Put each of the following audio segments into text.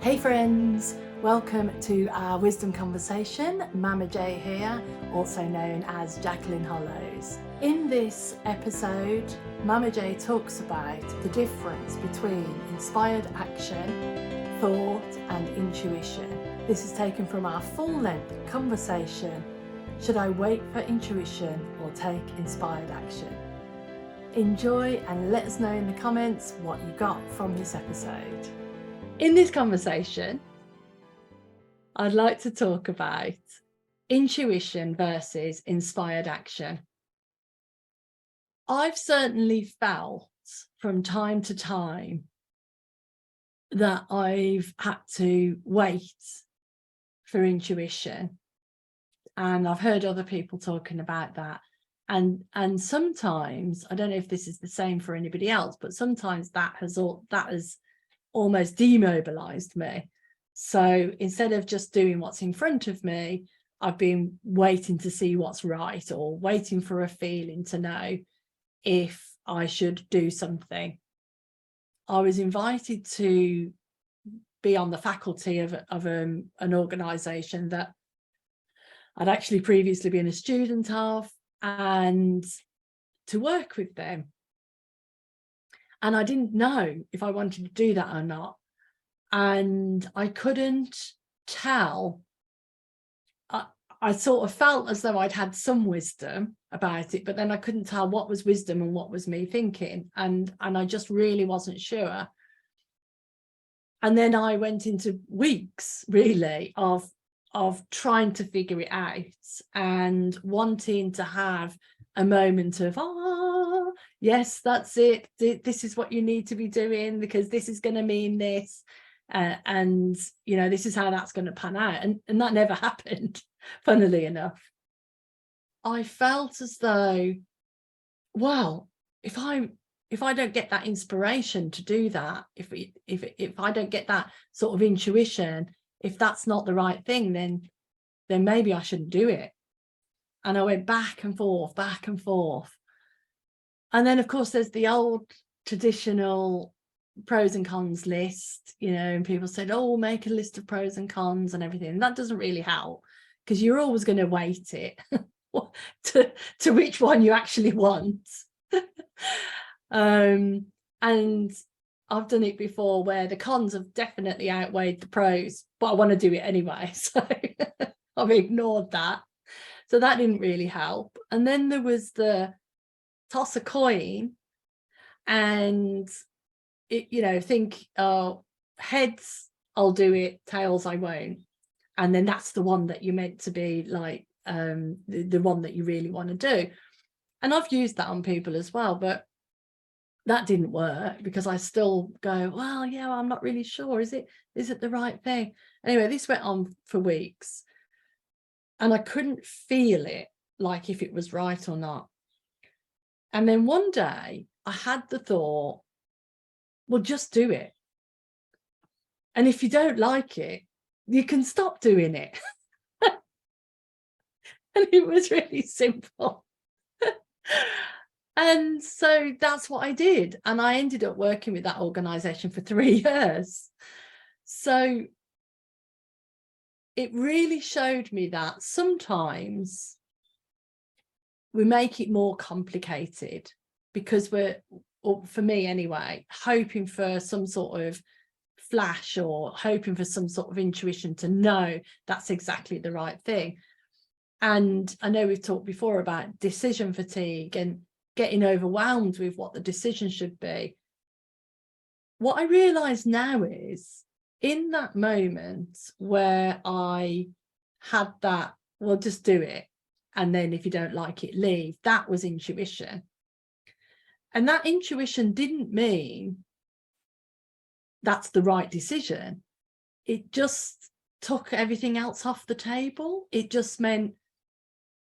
Hey friends, welcome to our wisdom conversation. Mama J here, also known as Jacqueline Hollows. In this episode, Mama J talks about the difference between inspired action, thought and intuition. This is taken from our full-length conversation, should I wait for intuition or take inspired action? Enjoy and let us know in the comments what you got from this episode. In this conversation, I'd like to talk about intuition versus inspired action. I've certainly felt from time to time that I've had to wait for intuition, and I've heard other people talking about that. And sometimes, I don't know if this is the same for anybody else, but sometimes that has almost demobilized me. So instead of just doing what's in front of me, I've been waiting to see what's right, or waiting for a feeling to know if I should do something. I was invited to be on the faculty of an organisation that I'd actually previously been a student of, and to work with them. And I didn't know if I wanted to do that or not. And I couldn't tell. I sort of felt as though I'd had some wisdom about it, but then I couldn't tell what was wisdom and what was me thinking. And I just really wasn't sure. And then I went into weeks really of trying to figure it out and wanting to have a moment of, oh, yes, that's it. This is what you need to be doing, because this is going to mean this. And, you know, this is how that's going to pan out. And that never happened, funnily enough. I felt as though, well, if I don't get that inspiration to do that, if I don't get that sort of intuition, if that's not the right thing, then maybe I shouldn't do it. And I went back and forth. And then, of course, there's the old traditional pros and cons list, you know, and people said, oh, make a list of pros and cons and everything. And that doesn't really help, because you're always going to weight it to which one you actually want. And I've done it before where the cons have definitely outweighed the pros, but I want to do it anyway. So I've ignored that. So that didn't really help. And then there was the toss a coin and, think, oh, heads, I'll do it, tails, I won't. And then that's the one that you're meant to be like, the one that you really want to do. And I've used that on people as well, but that didn't work, because I still go, well, yeah, I'm not really sure. Is it the right thing? Anyway, this went on for weeks and I couldn't feel it, like if it was right or not. And then one day I had the thought, well, just do it. And if you don't like it, you can stop doing it. And it was really simple. And so that's what I did. And I ended up working with that organisation for 3 years. So it really showed me that sometimes we make it more complicated, because we're, or for me anyway, hoping for some sort of flash, or hoping for some sort of intuition to know that's exactly the right thing. And I know we've talked before about decision fatigue and getting overwhelmed with what the decision should be. What I realise now is, in that moment where I had that, well, just do it, and then if you don't like it, leave, that was intuition. And that intuition didn't mean that's the right decision. It just took everything else off the table. It just meant,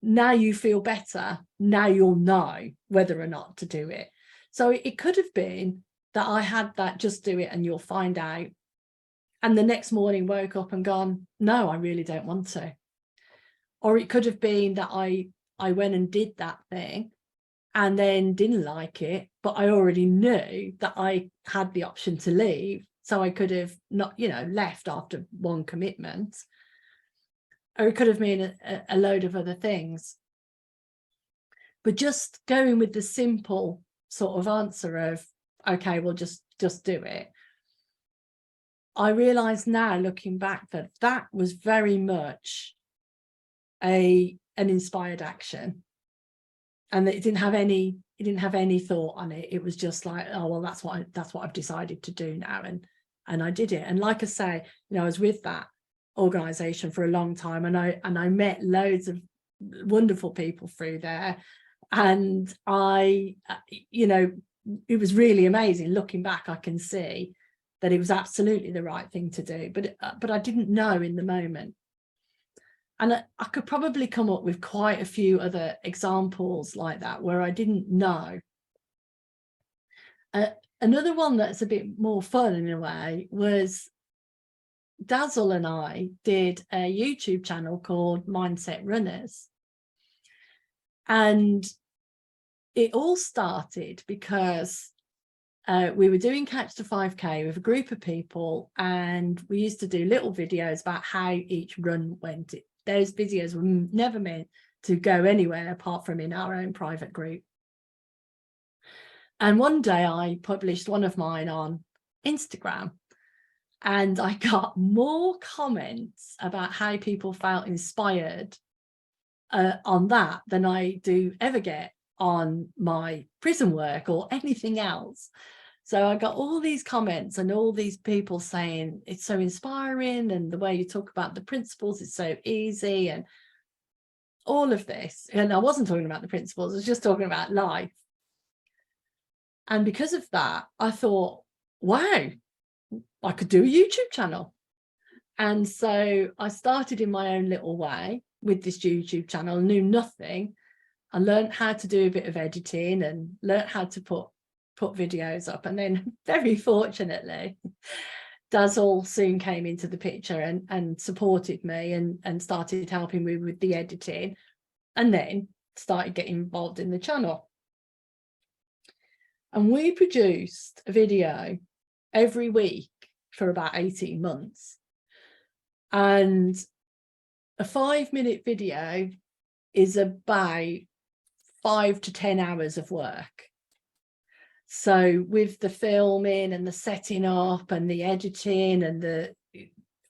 now you feel better, now you'll know whether or not to do it. So it could have been that I had that just do it and you'll find out, and the next morning woke up and gone, no, I really don't want to. Or it could have been that I went and did that thing and then didn't like it, but I already knew that I had the option to leave, So I could have not, left after one commitment, or it could have been a load of other things. But just going with the simple sort of answer of, okay, well, just do it. I realise now, looking back, that was very much an inspired action, and that it didn't have any thought on it. It was just like, oh well, that's what I've decided to do now, and I did it. And like I say, I was with that organization for a long time, and I met loads of wonderful people through there, and it was really amazing. Looking back, I can see that it was absolutely the right thing to do, but I didn't know in the moment. And I could probably come up with quite a few other examples like that where I didn't know. Another one that's a bit more fun in a way was Dazzle and I did a YouTube channel called Mindset Runners. And it all started because we were doing Catch the 5K with a group of people, and we used to do little videos about how each run went. Those videos were never meant to go anywhere apart from in our own private group. And one day I published one of mine on Instagram, and I got more comments about how people felt inspired on that than I do ever get on my prison work or anything else. So I got all these comments and all these people saying it's so inspiring, and the way you talk about the principles is so easy, and all of this. And I wasn't talking about the principles, I was just talking about life. And because of that, I thought, wow, I could do a YouTube channel. And so I started in my own little way with this YouTube channel, knew nothing. I learned how to do a bit of editing and learned how to put videos up. And then very fortunately, Dazzle soon came into the picture and supported me and started helping me with the editing, and then started getting involved in the channel. And we produced a video every week for about 18 months. And a 5-minute video is about 5 to 10 hours of work. So with the filming and the setting up and the editing and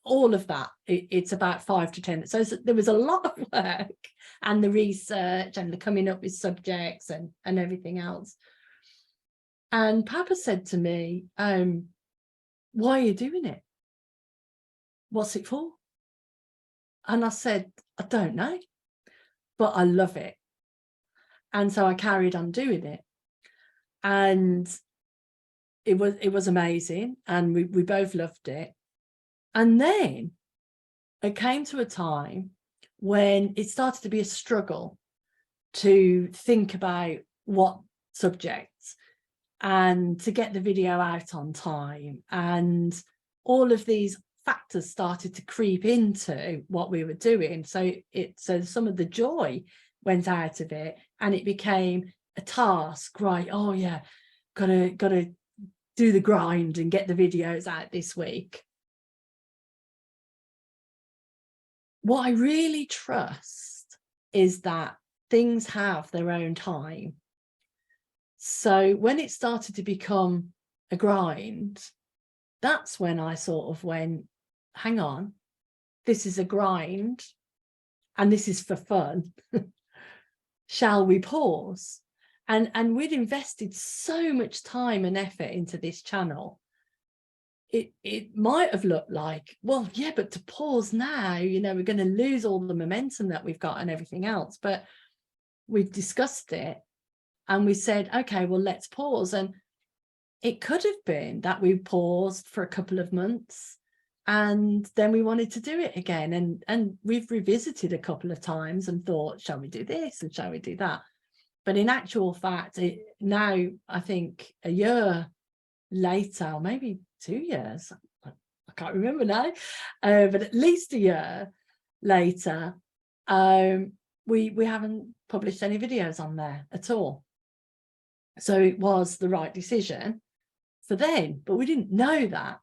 all of that, it's about 5 to 10. So there was a lot of work, and the research and the coming up with subjects and everything else. And Papa said to me, why are you doing it? What's it for? And I said, I don't know, but I love it. And so I carried on doing it. And it was amazing, and we both loved it. And then it came to a time when it started to be a struggle to think about what subjects and to get the video out on time, and all of these factors started to creep into what we were doing. So some of the joy went out of it, and it became a task, right? Oh yeah, gotta do the grind and get the videos out this week. What I really trust is that things have their own time. So when it started to become a grind, that's when I sort of went, hang on, this is a grind and this is for fun. Shall we pause? And we'd invested so much time and effort into this channel. It might have looked like, well, yeah, but to pause now, we're going to lose all the momentum that we've got and everything else. But we've discussed it and we said, okay, well, let's pause. And it could have been that we paused for a couple of months and then we wanted to do it again. And we've revisited a couple of times and thought, shall we do this and shall we do that? But in actual fact, now I think a year later, or maybe 2 years, I can't remember now, but at least a year later, we haven't published any videos on there at all. So it was the right decision for then, but we didn't know that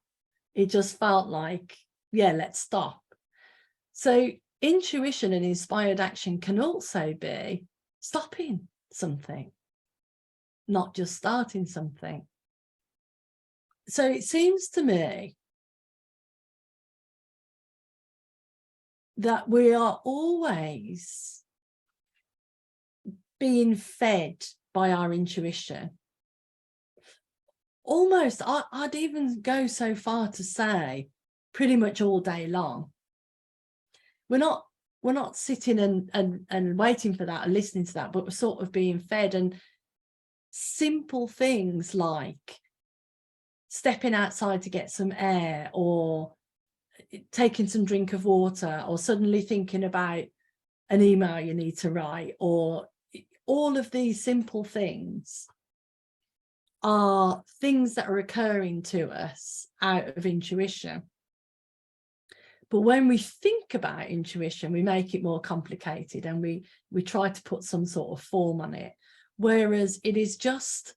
It just felt like, yeah, let's stop. So intuition and inspired action can also be stopping something, not just starting something. So it seems to me that we are always being fed by our intuition. Almost, I'd even go so far to say pretty much all day long. We're not sitting and waiting for that and listening to that, but we're sort of being fed. And simple things like stepping outside to get some air, or taking some drink of water, or suddenly thinking about an email you need to write, or all of these simple things are things that are occurring to us out of intuition. But when we think about intuition, we make it more complicated, and we try to put some sort of form on it, whereas it is just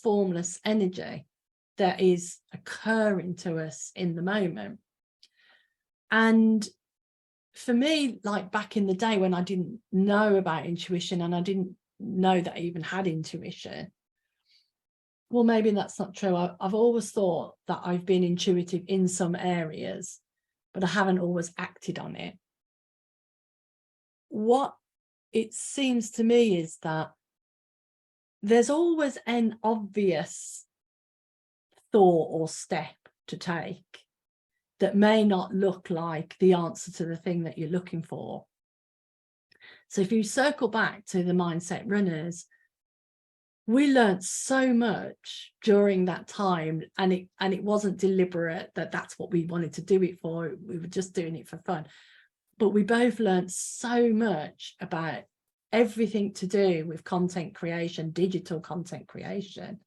formless energy that is occurring to us in the moment. And for me, like back in the day when I didn't know about intuition, and I didn't know that I even had intuition, well, maybe that's not true. I've always thought that I've been intuitive in some areas, but I haven't always acted on it. What it seems to me is that there's always an obvious thought or step to take that may not look like the answer to the thing that you're looking for. So if you circle back to the mindset runners, we learned so much during that time, and it wasn't deliberate that that's what we wanted to do it for. We were just doing it for fun. But we both learned so much about everything to do with content creation, digital content creation.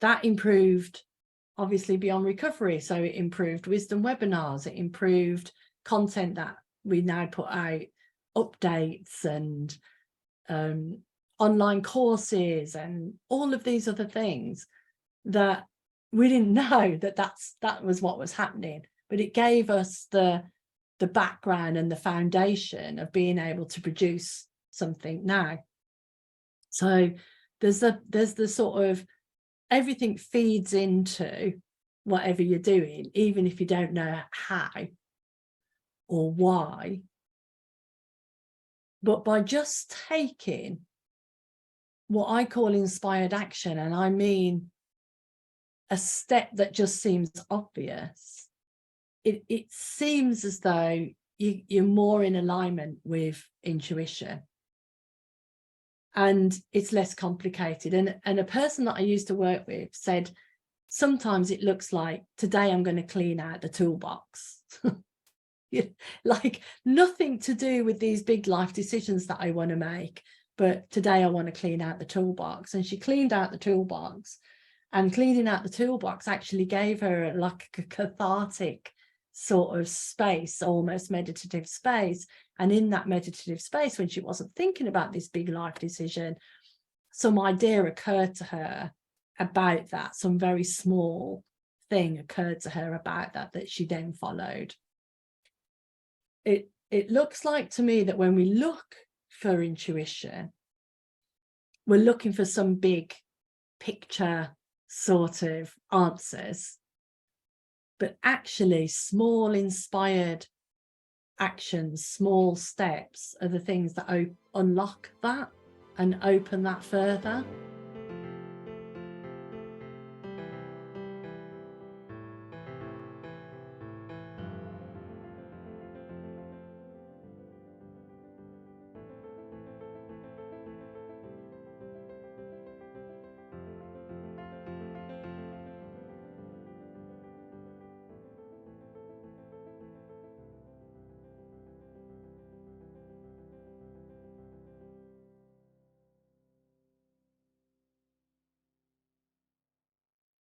That improved, obviously, beyond recovery. So it improved wisdom webinars, it improved content that we now put out, updates and online courses, and all of these other things that we didn't know that was what was happening. But it gave us the background and the foundation of being able to produce something now. So there's the sort of, everything feeds into whatever you're doing, even if you don't know how or why. But by just taking what I call inspired action, and I mean a step that just seems obvious, it seems as though you're more in alignment with intuition, and it's less complicated. And a person that I used to work with said, sometimes it looks like, today I'm going to clean out the toolbox. Like nothing to do with these big life decisions that I want to make, but today I want to clean out the toolbox. And she cleaned out the toolbox, and cleaning out the toolbox actually gave her like a cathartic sort of space, almost meditative space. And in that meditative space, when she wasn't thinking about this big life decision, some idea occurred to her about that, some very small thing occurred to her about that she then followed. It looks like to me that when we look for intuition, we're looking for some big picture sort of answers, but actually small inspired actions, small steps are the things that unlock that and open that further.